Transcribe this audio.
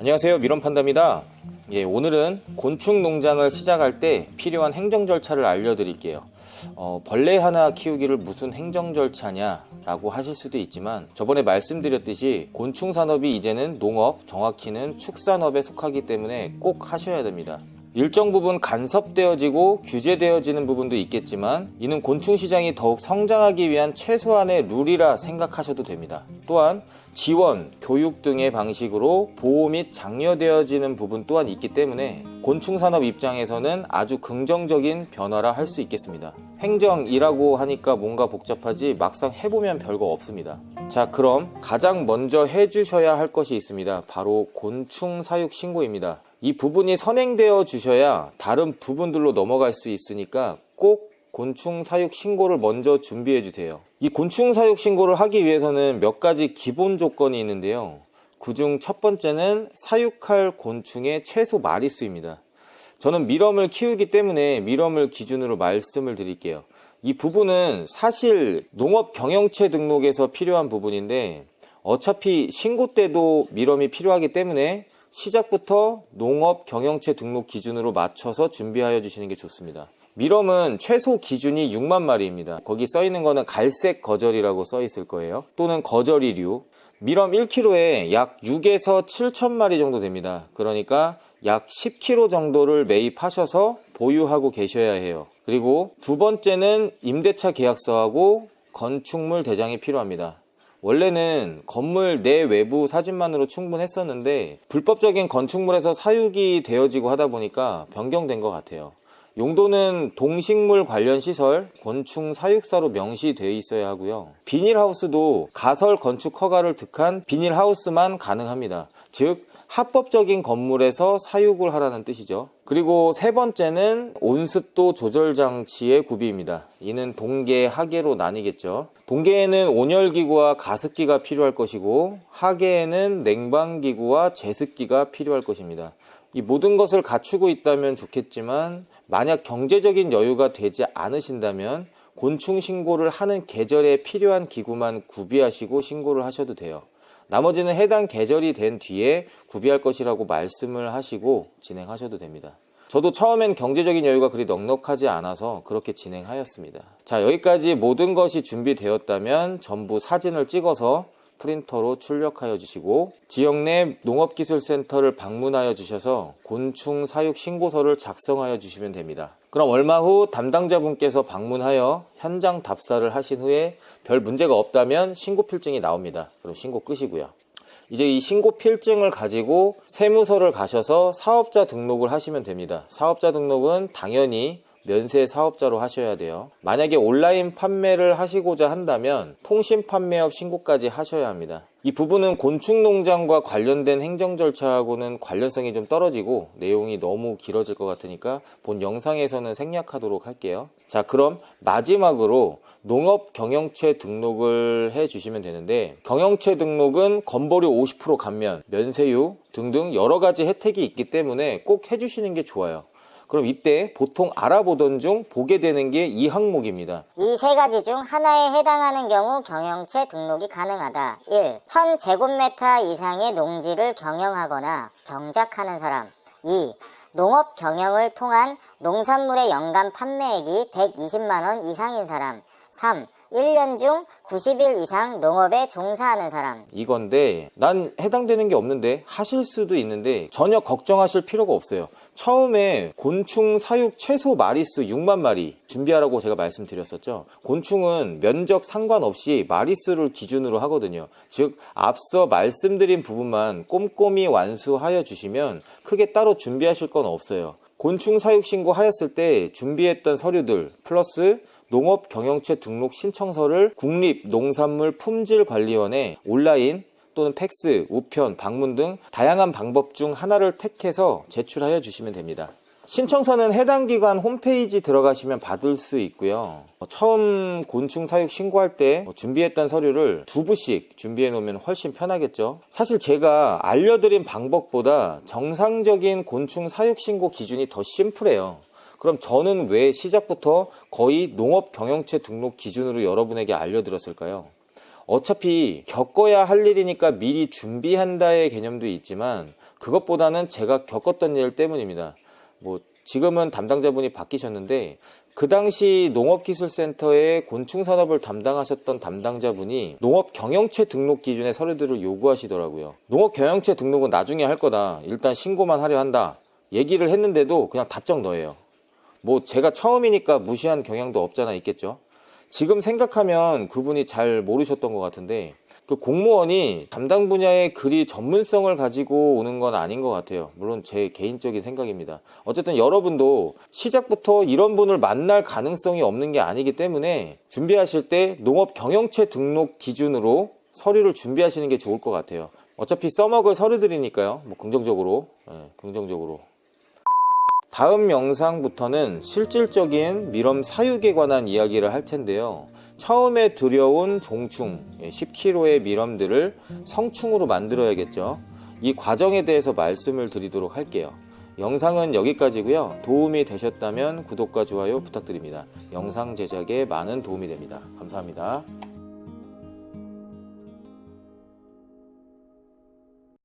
안녕하세요, 밀원판다입니다. 오늘은 곤충 농장을 시작할 때 필요한 행정 절차를 알려드릴게요. 벌레 하나 키우기를 무슨 행정 절차냐 라고 하실 수도 있지만, 저번에 말씀드렸듯이 곤충 산업이 이제는 농업, 정확히는 축산업에 속하기 때문에 꼭 하셔야 됩니다. 일정 부분 간섭되어지고 규제되어지는 부분도 있겠지만, 이는 곤충 시장이 더욱 성장하기 위한 최소한의 룰이라 생각하셔도 됩니다. 또한 지원, 교육 등의 방식으로 보호 및 장려되어지는 부분 또한 있기 때문에 곤충 산업 입장에서는 아주 긍정적인 변화라 할 수 있겠습니다. 행정이라고 하니까 뭔가 복잡하지 막상 해보면 별거 없습니다. 자, 그럼 가장 먼저 해주셔야 할 것이 있습니다. 바로 곤충 사육 신고입니다. 이 부분이 선행되어 주셔야 다른 부분들로 넘어갈 수 있으니까 꼭 곤충 사육 신고를 먼저 준비해 주세요. 이 곤충 사육 신고를 하기 위해서는 몇 가지 기본 조건이 있는데요. 그중 첫 번째는 사육할 곤충의 최소 마리수입니다. 저는 밀웜을 키우기 때문에 밀웜을 기준으로 말씀을 드릴게요. 이 부분은 사실 농업 경영체 등록에서 필요한 부분인데, 어차피 신고 때도 밀웜이 필요하기 때문에 시작부터 농업 경영체 등록 기준으로 맞춰서 준비하여 주시는 게 좋습니다. 밀웜은 최소 기준이 6만 마리입니다. 거기 써 있는 거는 갈색 거절이라고 써 있을 거예요. 또는 거절이류. 밀웜 1kg에 약 6에서 7천 마리 정도 됩니다. 그러니까 약 10kg 정도를 매입하셔서 보유하고 계셔야 해요. 그리고 두 번째는 임대차 계약서하고 건축물 대장이 필요합니다. 원래는 건물 내 외부 사진만으로 충분했었는데, 불법적인 건축물에서 사육이 되어지고 하다 보니까 변경된 것 같아요. 용도는 동식물 관련 시설, 곤충 사육사로 명시되어 있어야 하고요. 비닐하우스도 가설 건축 허가를 득한 비닐하우스만 가능합니다. 즉 합법적인 건물에서 사육을 하라는 뜻이죠. 그리고 세 번째는 온습도 조절 장치의 구비입니다. 이는 동계, 하계로 나뉘겠죠. 동계에는 온열기구와 가습기가 필요할 것이고, 하계에는 냉방기구와 제습기가 필요할 것입니다. 이 모든 것을 갖추고 있다면 좋겠지만, 만약 경제적인 여유가 되지 않으신다면 곤충 신고를 하는 계절에 필요한 기구만 구비하시고 신고를 하셔도 돼요. 나머지는 해당 계절이 된 뒤에 구비할 것이라고 말씀을 하시고 진행하셔도 됩니다. 저도 처음엔 경제적인 여유가 그리 넉넉하지 않아서 그렇게 진행하였습니다. 자, 여기까지 모든 것이 준비되었다면 전부 사진을 찍어서 프린터로 출력하여 주시고, 지역 내 농업기술센터를 방문하여 주셔서 곤충 사육 신고서를 작성하여 주시면 됩니다. 그럼 얼마 후 담당자분께서 방문하여 현장 답사를 하신 후에 별 문제가 없다면 신고 필증이 나옵니다. 그럼 신고 끄시고요. 이제 이 신고 필증을 가지고 세무서를 가셔서 사업자 등록을 하시면 됩니다. 사업자 등록은 당연히 면세 사업자로 하셔야 돼요. 만약에 온라인 판매를 하시고자 한다면 통신 판매업 신고까지 하셔야 합니다. 이 부분은 곤충 농장과 관련된 행정 절차하고는 관련성이 좀 떨어지고 내용이 너무 길어질 것 같으니까 본 영상에서는 생략하도록 할게요. 자, 그럼 마지막으로 농업 경영체 등록을 해 주시면 되는데, 경영체 등록은 건보료 50% 감면, 면세유 등등 여러 가지 혜택이 있기 때문에 꼭 해주시는 게 좋아요. 그럼 이때 보통 알아보던 중 보게 되는 게 이 항목입니다. 이 세 가지 중 하나에 해당하는 경우 경영체 등록이 가능하다. 1. 1000제곱미터 이상의 농지를 경영하거나 경작하는 사람. 2. 농업 경영을 통한 농산물의 연간 판매액이 120만원 이상인 사람. 3. 1년 중 90일 이상 농업에 종사하는 사람. 이건데, 난 해당되는 게 없는데 하실 수도 있는데 전혀 걱정하실 필요가 없어요. 처음에 곤충 사육 최소 마리수 6만 마리 준비하라고 제가 말씀드렸었죠. 곤충은 면적 상관없이 마리수를 기준으로 하거든요. 즉 앞서 말씀드린 부분만 꼼꼼히 완수하여 주시면 크게 따로 준비하실 건 없어요. 곤충 사육 신고하였을 때 준비했던 서류들 플러스 농업 경영체 등록 신청서를 국립농산물품질관리원에 온라인 또는 팩스, 우편, 방문 등 다양한 방법 중 하나를 택해서 제출하여 주시면 됩니다. 신청서는 해당 기관 홈페이지 들어가시면 받을 수 있고요. 처음 곤충 사육 신고할 때 준비했던 서류를 2부씩 준비해 놓으면 훨씬 편하겠죠. 사실 제가 알려드린 방법보다 정상적인 곤충 사육 신고 기준이 더 심플해요. 그럼 저는 왜 시작부터 거의 농업 경영체 등록 기준으로 여러분에게 알려드렸을까요? 어차피 겪어야 할 일이니까 미리 준비한다의 개념도 있지만 그것보다는 제가 겪었던 일 때문입니다. 뭐 지금은 담당자분이 바뀌셨는데 그 당시 농업기술센터의 곤충산업을 담당하셨던 담당자분이 농업경영체 등록 기준의 서류들을 요구하시더라고요. 농업경영체 등록은 나중에 할 거다. 일단 신고만 하려 한다. 얘기를 했는데도 그냥 답정 너예요. 뭐 제가 처음이니까 무시한 경향도 없잖아 있겠죠. 지금 생각하면 그분이 잘 모르셨던 것 같은데 그 공무원이 담당 분야의 그리 전문성을 가지고 오는 건 아닌 것 같아요. 물론 제 개인적인 생각입니다. 어쨌든 여러분도 시작부터 이런 분을 만날 가능성이 없는 게 아니기 때문에 준비하실 때 농업경영체 등록 기준으로 서류를 준비하시는 게 좋을 것 같아요. 어차피 써먹을 서류들이니까요. 뭐 긍정적으로. 긍정적으로. 다음 영상부터는 실질적인 밀엄 사육에 관한 이야기를 할 텐데요. 처음에 들여온 종충 10kg의 밀엄들을 성충으로 만들어야겠죠. 이 과정에 대해서 말씀을 드리도록 할게요. 영상은 여기까지고요. 도움이 되셨다면 구독과 좋아요 부탁드립니다. 영상 제작에 많은 도움이 됩니다. 감사합니다.